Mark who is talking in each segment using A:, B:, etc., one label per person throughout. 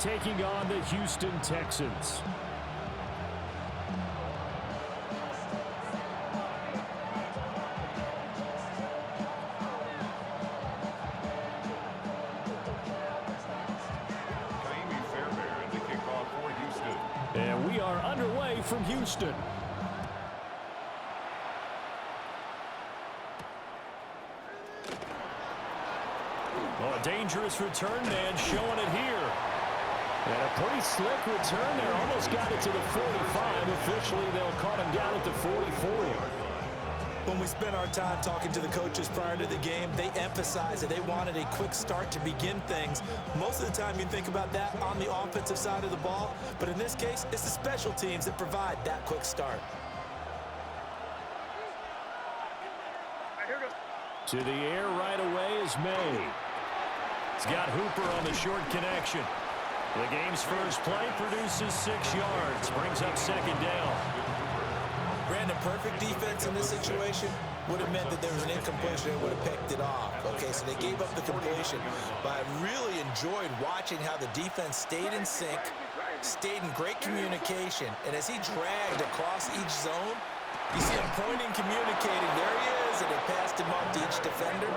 A: taking on the Houston Texans. And we are underway from Houston. Oh, a dangerous return man showing it here. And a pretty slick return there. Almost got it to the 45. Officially, they'll cut him down at the 44.
B: When we spent our time talking to the coaches prior to the game, they emphasized that they wanted a quick start to begin things. Most of the time you think about that on the offensive side of the ball, but in this case, it's the special teams that provide that quick start.
A: To the air right away is May. He's got Hooper on the short connection. The game's first play produces 6 yards, brings up second down.
B: Brandon, perfect defense in this situation would have meant that there was an incompletion and would have picked it off. Okay, so they gave up the completion. But I really enjoyed watching how the defense stayed in sync, stayed in great communication. And as he dragged across each zone, you see him pointing, communicating. There he is, and they passed him off to each defender.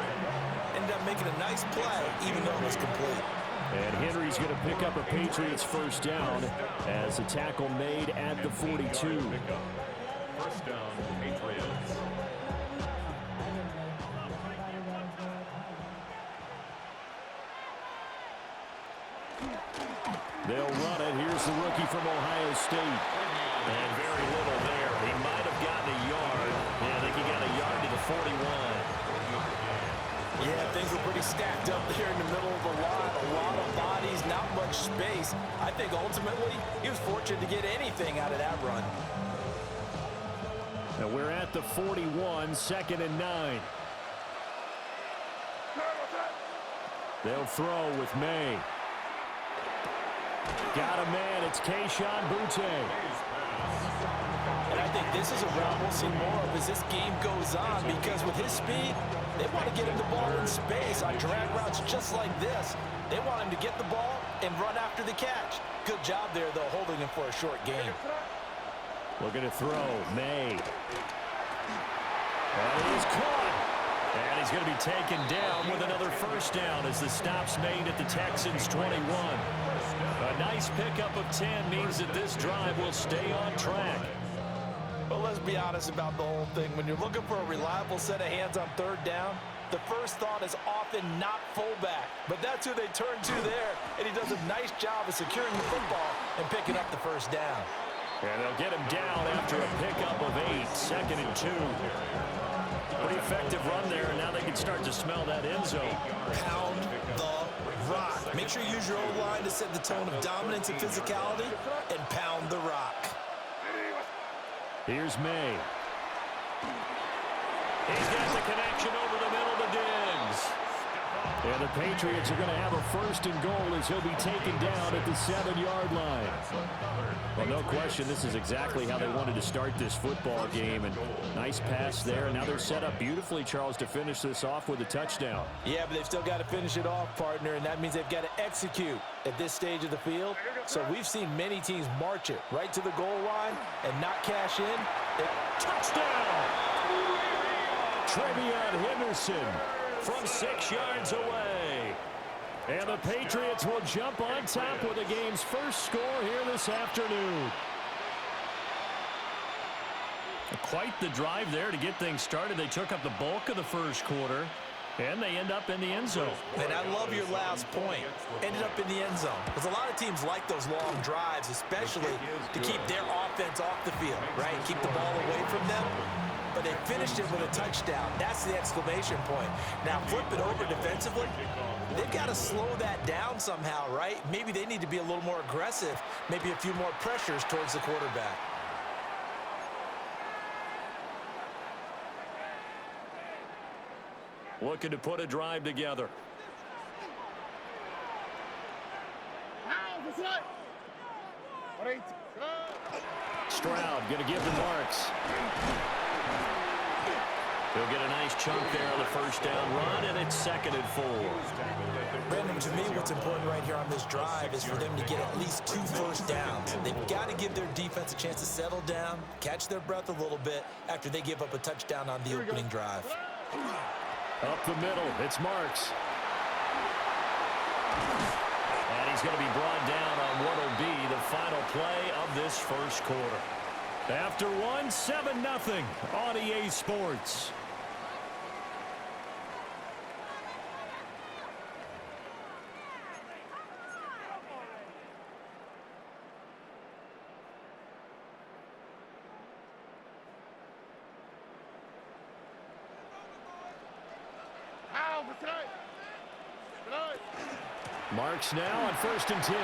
B: Ended up making a nice play, even though it was complete.
A: And Henry's going to pick up a Patriots first down as a tackle made at the 42.
C: First down, Patriots.
A: They'll run it. Here's the rookie from Ohio State. And very little there. He might have gotten a yard. Yeah, I think he got a yard to the 41.
B: Yeah, things were pretty stacked up there in the middle of the line. A lot of bodies, not much space. I think ultimately he was fortunate to get anything out of that run.
A: Now we're at the 41, 2nd and 9. They'll throw with May. Got a man, it's Kayshon Boutte.
B: And I think this is a route we'll see more of as this game goes on, because with his speed, they want to get him the ball in space on drag routes just like this. They want him to get the ball and run after the catch. Good job there, though, holding him for a short game.
A: Looking to throw, May. And he is caught. And he's going to be taken down with another first down as the stop's made at the Texans' 21. A nice pickup of 10 means that this drive will stay on track.
B: But let's be honest about the whole thing. When you're looking for a reliable set of hands on third down, the first thought is often not fullback. But that's who they turn to there, and he does a nice job of securing the football and picking up the first down.
A: And they'll get him down after a pickup of 8, 2nd and 2. Pretty effective run there, and now they can start to smell that end zone.
B: Pound the rock. Make sure you use your O-line to set the tone of dominance and physicality, and pound the rock.
A: Here's May. He's got the connection over the middle to Diggs. And the Patriots are going to have a first and goal as he'll be taken down at the 7-yard line. Well, no question, this is exactly how they wanted to start this football game. And nice pass there. Now they're set up beautifully, Charles, to finish this off with a touchdown.
B: Yeah, but they've still got to finish it off, partner, and that means they've got to execute at this stage of the field. So we've seen many teams march it right to the goal line and not cash in.
A: Touchdown! Trevion Henderson from 6 yards away. And the Patriots will jump on top with the game's first score here this afternoon. Quite the drive there to get things started. They took up the bulk of the first quarter, and they end up in the end zone.
B: And I love your last point. Ended up in the end zone. Because a lot of teams like those long drives, especially to keep their offense off the field, right? Keep the ball away from them. But they finished it with a touchdown. That's the exclamation point. Now flip it over defensively. They've got to slow that down somehow, right? Maybe they need to be a little more aggressive. Maybe a few more pressures towards the quarterback.
A: Looking to put a drive together. Stroud going to give the marks. He'll get a nice chunk there on the first down run, and it's 2nd and 4.
B: Brandon, to me, what's important right here on this drive is for them to get at least 2 first downs. They've got to give their defense a chance to settle down, catch their breath a little bit after they give up a touchdown on the opening drive.
A: Up the middle, it's Marks. And he's going to be brought down on what will be the final play of this first quarter. After 7-0 on EA Sports. Marks now on 1st and 10.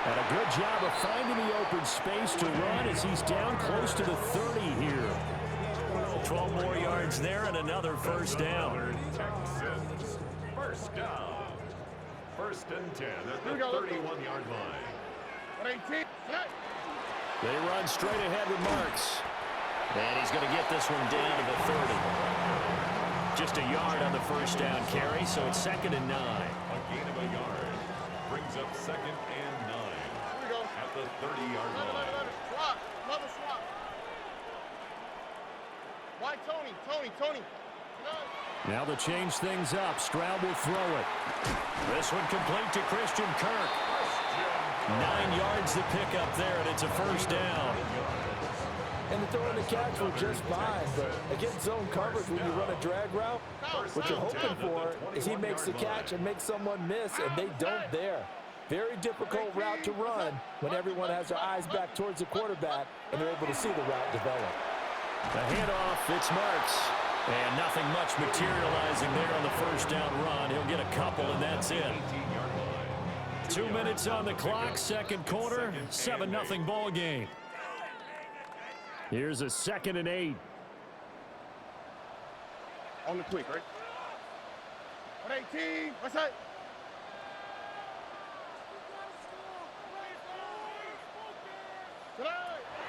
A: And a good job of finding the open space to run as he's down close to the 30 here. 12 more yards there and another first down.
C: Texans, first down. 1st and 10 at the 31-yard line.
A: They run straight ahead with Marks. And he's going to get this one down to the 30. Just a yard on the first down carry, so it's 2nd and 9.
C: A gain of a yard brings up 2nd and 9 at the 30-yard line.
D: Another swap. Why Tony?
A: Now to change things up, Stroud will throw it. This one complete to Christian Kirk. 9 yards to pick up there, and it's a first down.
B: And the throw and the catch were just fine, but against zone coverage when you run a drag route, what you're hoping for is he makes the catch and makes someone miss, and they don't there. Very difficult route to run when everyone has their eyes back towards the quarterback and they're able to see the route develop.
A: The handoff, it's Marks. And nothing much materializing there on the first down run. He'll get a couple, and that's it. 2 minutes on the clock, second quarter, 7-0 ball game. Here's a 2nd and 8.
D: On the quick, right? 118. What's that?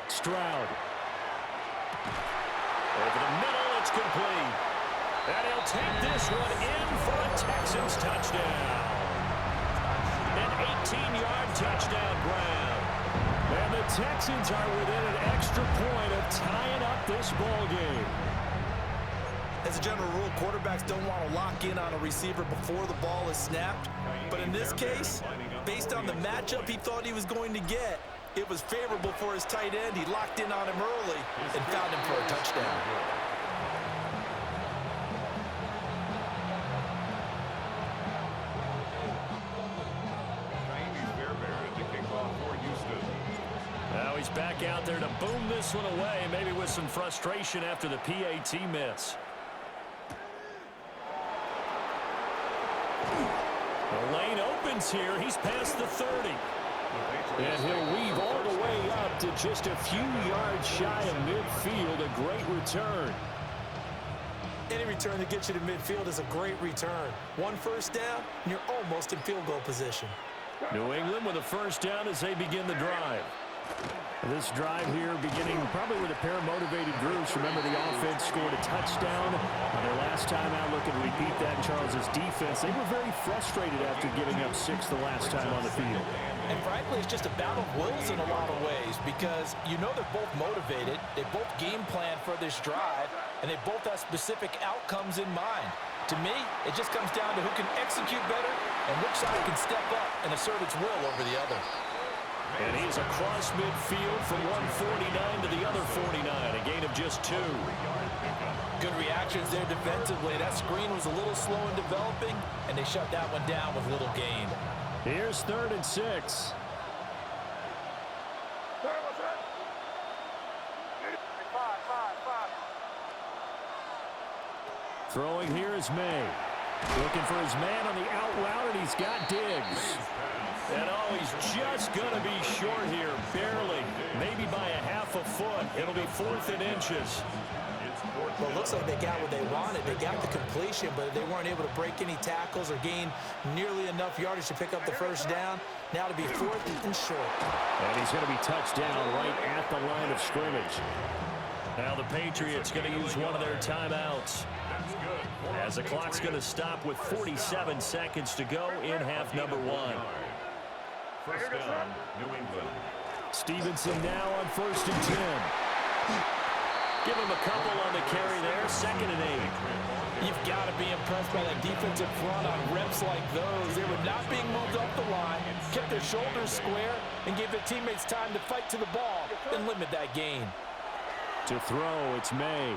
A: Stroud. Over the middle, it's complete. And he'll take this one in for a Texans touchdown. An 18-yard touchdown grab. And the Texans are within an extra point of tying up this ball game.
B: As a general rule, quarterbacks don't want to lock in on a receiver before the ball is snapped. But in this case, based on the matchup he thought he was going to get, it was favorable for his tight end. He locked in on him early and found him for a touchdown.
A: Now he's back out there to boom this one away, maybe with some frustration after the PAT miss. The lane opens here. He's past the 30. And he'll weave all the way up to just a few yards shy of midfield. A great return.
B: Any return that gets you to midfield is a great return. 1 first down, and you're almost in field goal position.
A: New England with a first down as they begin the drive. This drive here beginning probably with a pair of motivated groups. Remember, the offense scored a touchdown. Their last time out, looking to repeat that in Charles's defense. They were very frustrated after giving up 6 the last time on the field.
B: And frankly, it's just a battle of wills in a lot of ways because you know they're both motivated. They both game plan for this drive, and they both have specific outcomes in mind. To me, it just comes down to who can execute better and which side can step up and assert its will over the other.
A: And he's across midfield from 149 to the other 49, a gain of just 2.
B: Good reactions there defensively. That screen was a little slow in developing, and they shut that one down with little gain.
A: Here's 3rd and 6. Throwing here is May. Looking for his man on the out route, and he's got Diggs. And he's just going to be short here, barely, maybe by a half a foot. It'll be 4th and inches.
B: Well, it looks like they got what they wanted. They got the completion, but they weren't able to break any tackles or gain nearly enough yardage to pick up the first down. Now to be 4th and short.
A: And he's going to be touched down right at the line of scrimmage. Now the Patriots going to use one of their timeouts. As the clock's going to stop with 47 seconds to go in half number one.
C: First down, New England.
A: Stevenson now on 1st and 10. Give him a couple on the carry there. 2nd and 8.
B: You've got to be impressed by that defensive front on reps like those. They were not being moved up the line, kept their shoulders square, and gave their teammates time to fight to the ball and limit that gain.
A: To throw, it's May.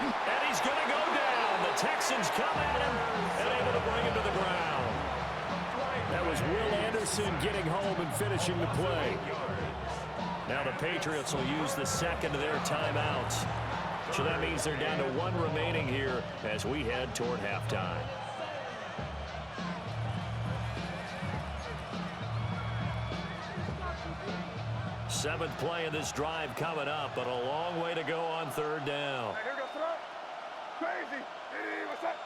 A: And he's going to go down. The Texans come at him and able to bring him to the ground. That was Will Anderson getting home and finishing the play. Now the Patriots will use the second of their timeouts. So that means they're down to 1 remaining here as we head toward halftime. Seventh play of this drive coming up, but a long way to go on 3rd down.
D: Hey, here we go, throw. Crazy. Hey, what's up?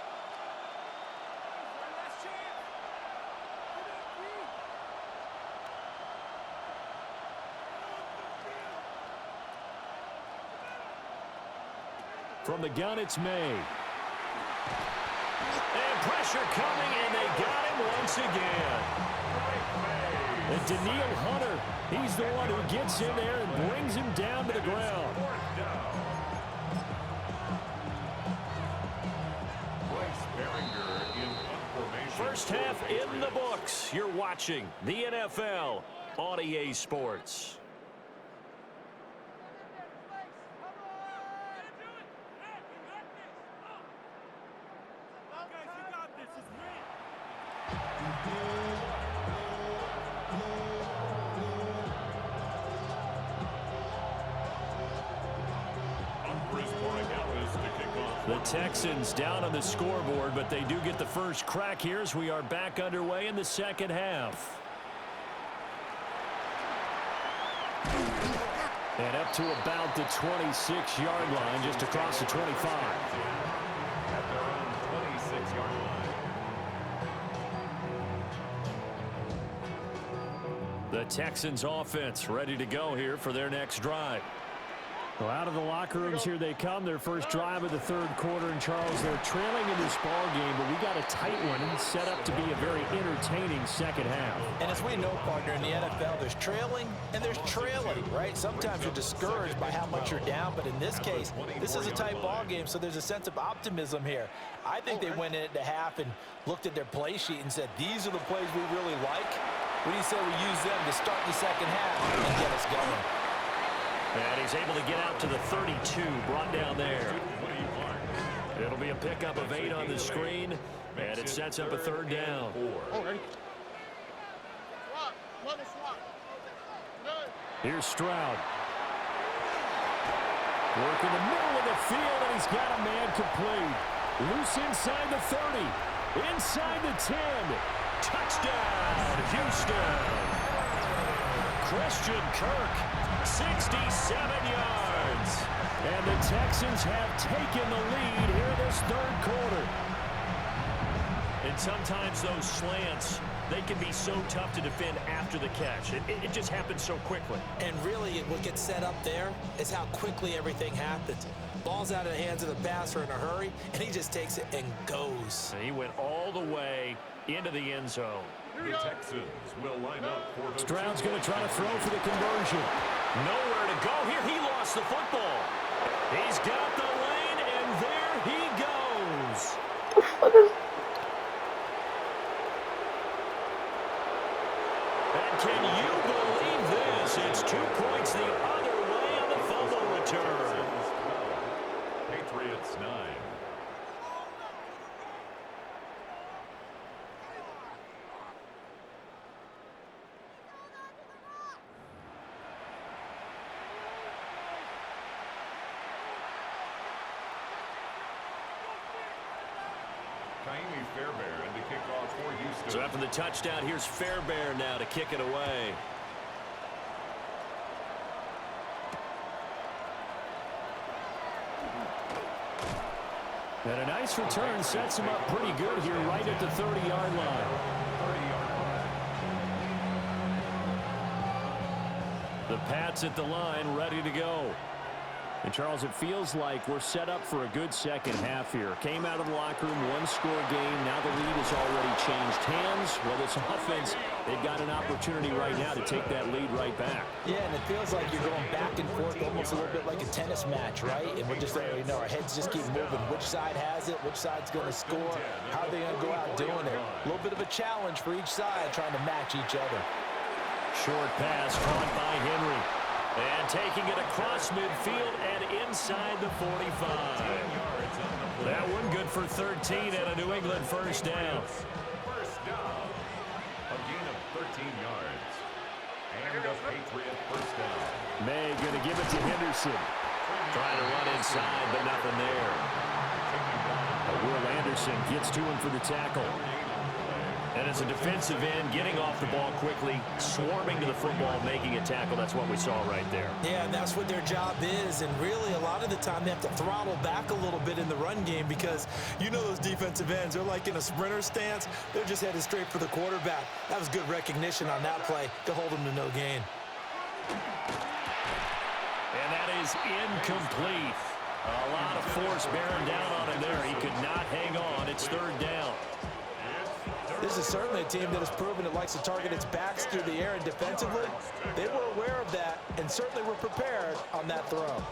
A: From the gun, it's May. And pressure coming, and they got him once again. And Daniil Hunter, he's the one who gets in there and brings him down to the ground. First half in the books. You're watching the NFL on EA Sports. The Texans down on the scoreboard, but they do get the first crack here as we are back underway in the second half. And up to about the 26-yard line, just across the 25.
C: At their own 26-yard line.
A: The Texans offense ready to go here for their next drive. Well, out of the locker rooms here they come. Their first drive of the 3rd quarter. And, Charles, they're trailing in this ball game, but we got a tight one and set up to be a very entertaining second half.
B: And as we know, partner, in the NFL, there's trailing and there's trailing, right? Sometimes you're discouraged by how much you're down, but in this case, this is a tight ball game, so there's a sense of optimism here. I think they went into half and looked at their play sheet and said, these are the plays we really like. What do you say we use them to start the second half and get us going?
A: And he's able to get out to the 32, brought down there. It'll be a pickup of 8 on the screen, and it sets up a 3rd down. Here's Stroud. Work in the middle of the field, and he's got a man complete. Loose inside the 30, inside the 10. Touchdown, Houston. Christian Kirk, 67 yards. And the Texans have taken the lead here this 3rd quarter. And sometimes those slants, they can be so tough to defend after the catch. It just happens so quickly.
B: And really, what gets set up there is how quickly everything happens. Ball's out of the hands of the passer in a hurry, and he just takes it and goes.
A: And he went all the way into the end zone.
C: The Texans will line up for the
A: Stroud's going to try to throw for the conversion. Nowhere to go here. He lost the football. He's got the lane, and there he goes. And can you believe this? It's 2 points the other way on the fumble return.
C: Patriots 9. Fairbairn to kick off for Houston.
A: So after the touchdown, here's Fairbairn now to kick it away. And a nice return sets him up pretty good here right at the 30-yard line. The Pats at the line ready to go. And, Charles, it feels like we're set up for a good second half here. Came out of the locker room, one-score game. Now the lead has already changed hands. Well, this offense, they've got an opportunity right now to take that lead right back.
B: Yeah, and it feels like you're going back and forth almost a little bit like a tennis match, right? And we're just letting you know our heads just keep moving. Which side has it? Which side's going to score? How are they going to go out doing it? A little bit of a challenge for each side trying to match each other.
A: Short pass caught by Henry. And taking it across midfield and inside the 45. That one good for 13 and a New England first down.
C: First down. A gain of 13 yards. And a Patriot first down.
A: May going to give it to Henderson. Trying to run inside, but nothing there. Will Anderson gets to him for the tackle. And as a defensive end, getting off the ball quickly, swarming to the football, making a tackle, that's what we saw right there.
B: Yeah, and that's what their job is. And really, a lot of the time, they have to throttle back a little bit in the run game because you know those defensive ends, they're like in a sprinter stance. They're just headed straight for the quarterback. That was good recognition on that play to hold them to no gain.
A: And that is incomplete. A lot of force bearing down on him there. He could not hang on. It's third down.
B: This is certainly a team that has proven it likes to target its backs through the air, and defensively, they were aware of that and certainly were prepared on that throw.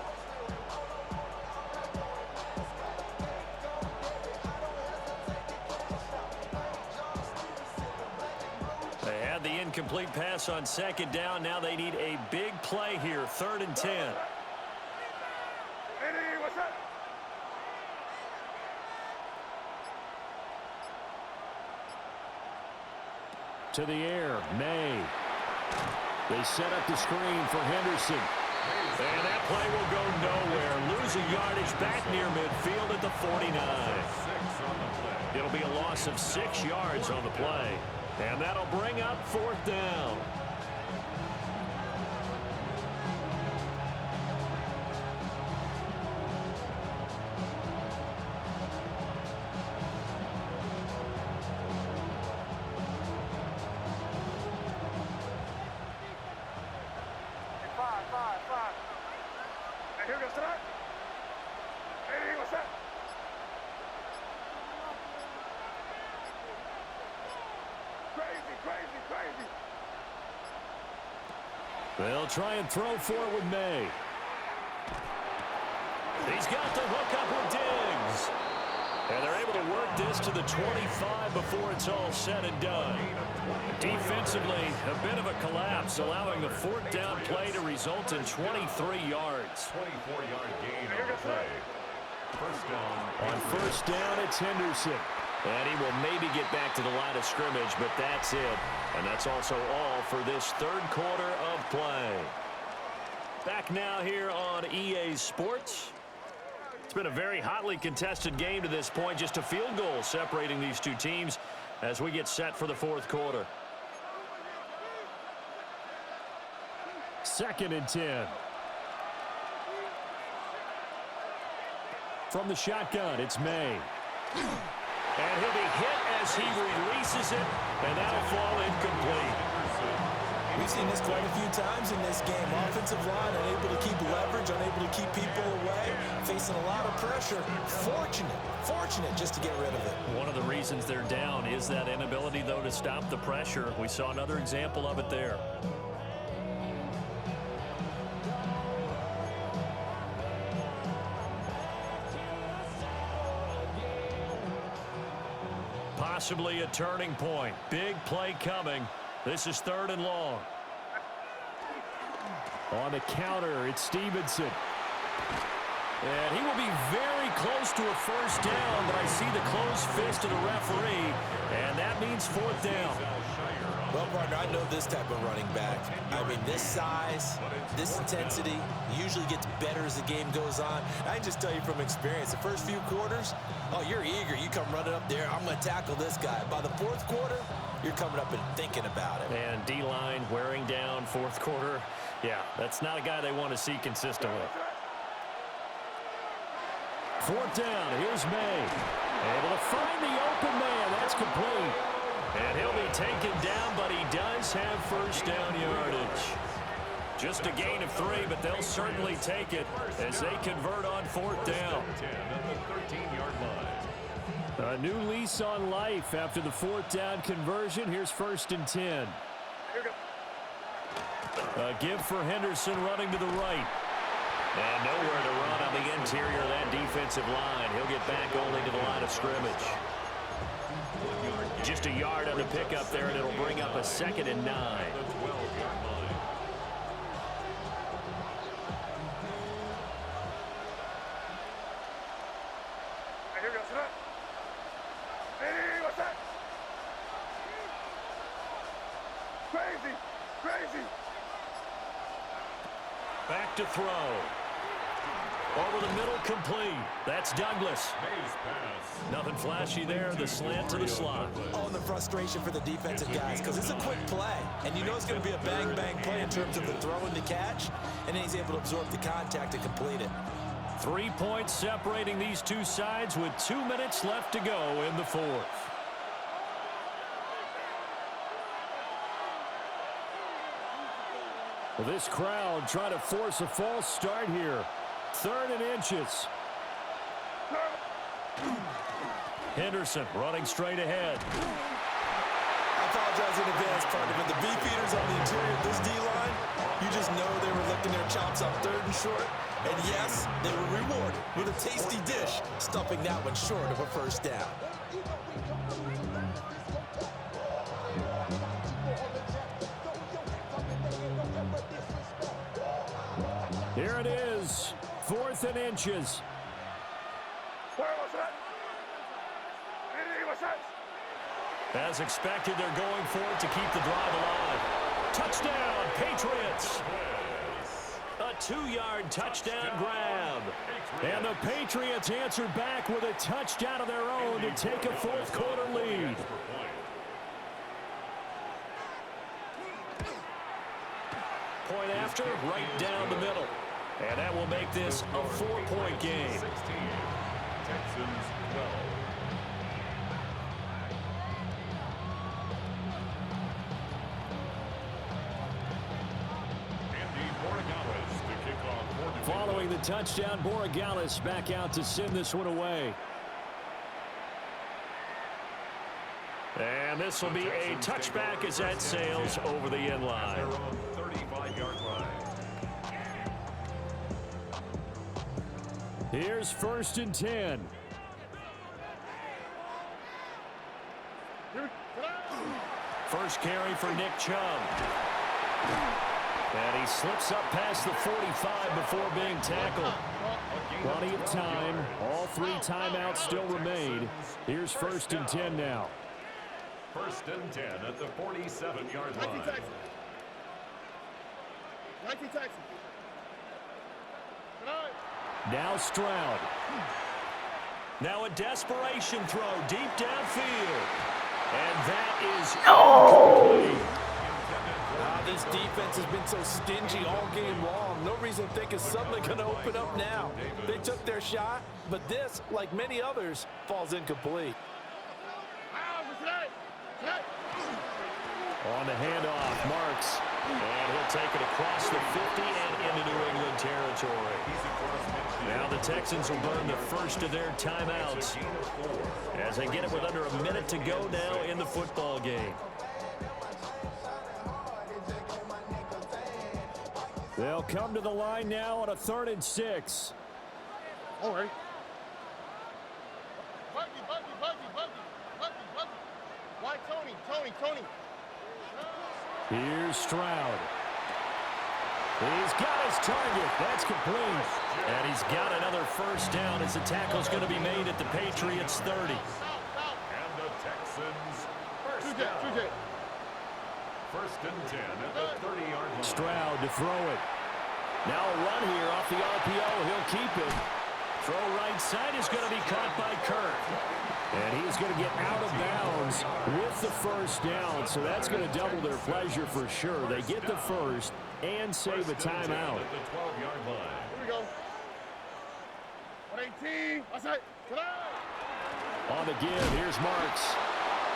A: They had the incomplete pass on second down. Now they need a big play here, 3rd and 10.
D: Eddie, what's up?
A: To the air, May. They set up the screen for Henderson. And that play will go nowhere. Losing yardage back near midfield at the 49. It'll be a loss of 6 yards on the play. And that'll bring up 4th down.
D: Five. Hey, here goes tonight. Eddie, what's up? Crazy.
A: They'll try and throw for it with May. He's got the hook up with Diggs. And they're able to work this to the 25 before it's all said and done. Defensively, a bit of a collapse, allowing the 4th down play to result in 23 yards.
C: 24-yard gain on the play. First down.
A: On first down, it's Henderson. And he will maybe get back to the line of scrimmage, but that's it. And that's also all for this 3rd quarter of play. Back now here on EA Sports. It's been a very hotly contested game to this point. Just a field goal separating these two teams as we get set for the 4th quarter. 2nd and 10. From the shotgun, it's May. And he'll be hit as he releases it, and that'll fall incomplete.
B: We've seen this quite a few times in this game. Offensive line unable to keep leverage, unable to keep people away, facing a lot of pressure. Fortunate just to get rid of it.
A: One of the reasons they're down is that inability, though, to stop the pressure. We saw another example of it there. Possibly a turning point. Big play coming. This is 3rd and long. On the counter, it's Stevenson. And he will be very close to a first down, but I see the closed fist of the referee, and that means 4th down.
B: Well, partner, I know this type of running back. I mean, this size, this intensity usually gets better as the game goes on. I can just tell you from experience, the first few quarters, oh, you're eager. You come running up there, I'm going to tackle this guy. By the 4th quarter, you're coming up and thinking about it.
A: And D-line wearing down 4th quarter. Yeah, that's not a guy they want to see consistently. 4th down, here's May. Able to find the open man. That's complete. And he'll be taken down, but he does have first down yardage. Just a gain of 3, but they'll certainly take it as they convert on 4th down.
C: 10 at the 13-yard line.
A: A new lease on life after the 4th down conversion. Here's 1st and 10.
D: Here we go.
A: A give for Henderson running to the right. And nowhere to run on the interior of that defensive line. He'll get back only to the line of scrimmage. Just a yard on the pickup there, and it'll bring up a 2nd and 9.
C: The 12-yard line.
D: Here we go. Sit up. Hey, what's that? Crazy. Crazy.
A: Back to throw. Over the middle, complete. That's Douglas.
C: Mays pass.
A: Nothing flashy there. The slant to the slot.
B: Oh, and the frustration for the defensive guys, because it's a quick play. And you know it's going to be a bang-bang play in terms of the throw and the catch. And then he's able to absorb the contact and complete it.
A: 3 points separating these two sides with 2 minutes left to go in the 4th. Well, this crowd trying to force a false start here. 3rd and inches. Henderson running straight ahead.
B: I apologize in advance, partner, but the beefeaters on the interior of this D-line, you just know they were licking their chops on 3rd and short. And yes, they were rewarded with a tasty dish, stuffing that one short of a 1st down.
A: Here it is, 4th and inches.
D: What's that? Hey, what's that?
A: As expected, they're going for it to keep the drive alive. Touchdown, Patriots! A 2-yard touchdown grab. And the Patriots answer back with a touchdown of their own to take a 4th quarter lead. Point after, right down the middle. And that will make this a 4-point game.
C: 16. Texans 12.
A: Following the touchdown, Borregales back out to send this one away. And this will be a touchback as that sails over the end line.
C: 35-yard line.
A: Here's 1st and 10. First carry for Nick Chubb. And he slips up past the 45 before being tackled. Plenty of time. All 3 timeouts still remain. Here's 1st and 10 now.
C: 1st and 10 at the 47-yard line.
D: 19 Texans.
A: Now Stroud. Now a desperation throw deep downfield. And that is incomplete.
B: This defense has been so stingy all game long. No reason to think it's suddenly going to open up now. They took their shot, but this, like many others, falls incomplete.
A: On the handoff, Marks. And he'll take it across the 50 and into New England territory. Now the Texans will burn the first of their timeouts as they get it with under a minute to go now in the football game. They'll come to the line now on a 3rd and 6.
D: All right. Why Tony?
A: Here's Stroud. He's got his target. That's complete. And he's got another 1st down as the tackle's going to be made at the Patriots 30.
C: And the Texans 1st down. 1st and 10 at the 30-yard line.
A: Stroud to throw it. Now a run here off the RPO. He'll keep it. Throw right side is going to be caught by Kirk. And he's going to get out of bounds with the 1st down. So that's going to double their pleasure for sure. They get the 1st and save a timeout.
C: At the 12-yard line.
D: Here we go. 118. Outside.
A: On the give, here's Marks.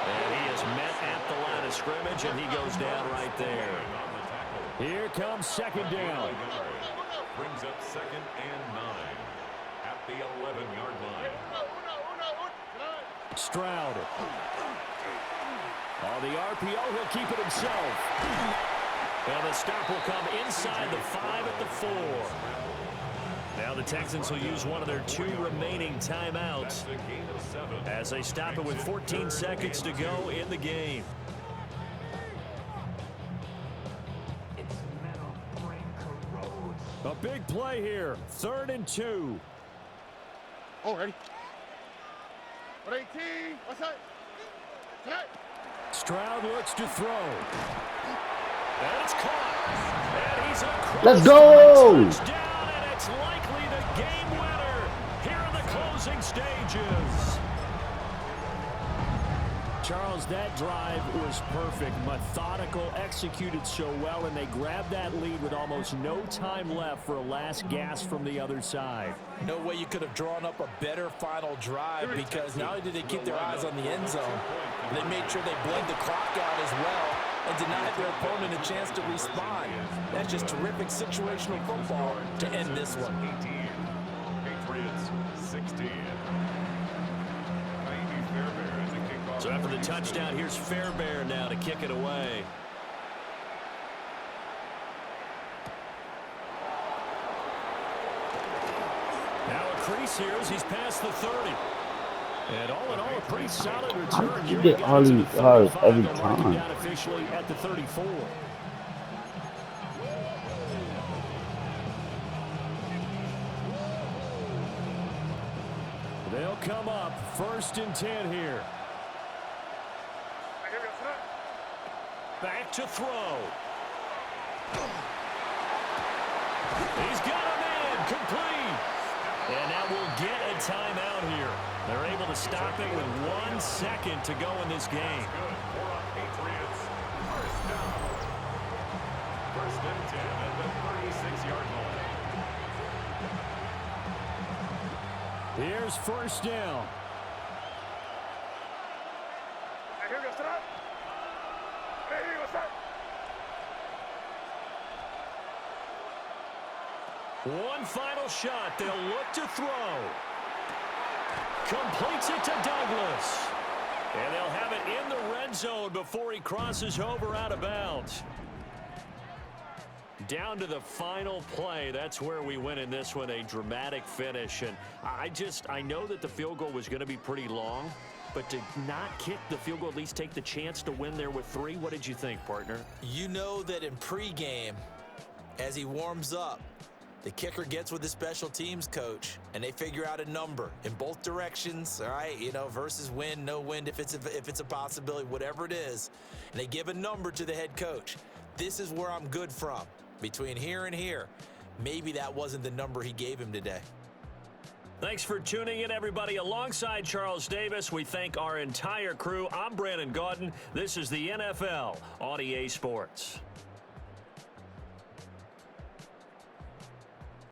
A: And he is met at the line of scrimmage, and he goes down right there. Here comes second down.
C: Brings up 2nd and 9 at the 11-yard line.
A: Stroud. On the RPO, he'll keep it himself. And the stop will come inside the 5 at the 4. Now the Texans will use one of their 2 remaining timeouts as they stop it with 14 seconds to go in the game. A big play here. 3rd and 2.
D: Already. 118. What's that? Tonight.
A: Stroud looks to throw. And it's caught. And he's across.
E: Let's go!
A: Touchdown, and it's likely the game winner here in the closing stages. Charles, that drive was perfect, methodical, executed so well, and they grabbed that lead with almost no time left for a last gasp from the other side.
B: No way you could have drawn up a better final drive, because not only did they keep their eyes on the end zone, they made sure they bled the clock out as well and denied their opponent a chance to respond. That's just terrific situational football to end this one.
C: 18. Patriots 16.
A: So after the touchdown, here's Fairbairn now to kick it away. Now a crease here as he's past the 30. And all in all, a pretty solid return.
E: You get all these cards every time.
A: Down officially at the 34. They'll come up 1st and 10 here. Back to throw. He's got a man complete. And now we'll get a timeout here. They're able to stop it with 1 second to go in this game.
C: Patriots. 1st down. 1st and 10 at the 36-yard line.
A: Here's 1st down.
D: Here goes tonight. Hey, what's that?
A: One final shot. They'll look to throw. Completes it to Douglas. And they'll have it in the red zone before he crosses over out of bounds. Down to the final play. That's where we win in this one, a dramatic finish. And I know that the field goal was going to be pretty long, but to not kick the field goal, at least take the chance to win there with 3, what did you think, partner?
B: You know that in pregame, as he warms up, the kicker gets with the special teams coach, and they figure out a number in both directions, all right, versus win, no win, if it's a possibility, whatever it is, and they give a number to the head coach. This is where I'm good from. Between here and here, maybe that wasn't the number he gave him today.
A: Thanks for tuning in, everybody. Alongside Charles Davis, we thank our entire crew. I'm Brandon Gaudin. This is the NFL on EA Sports.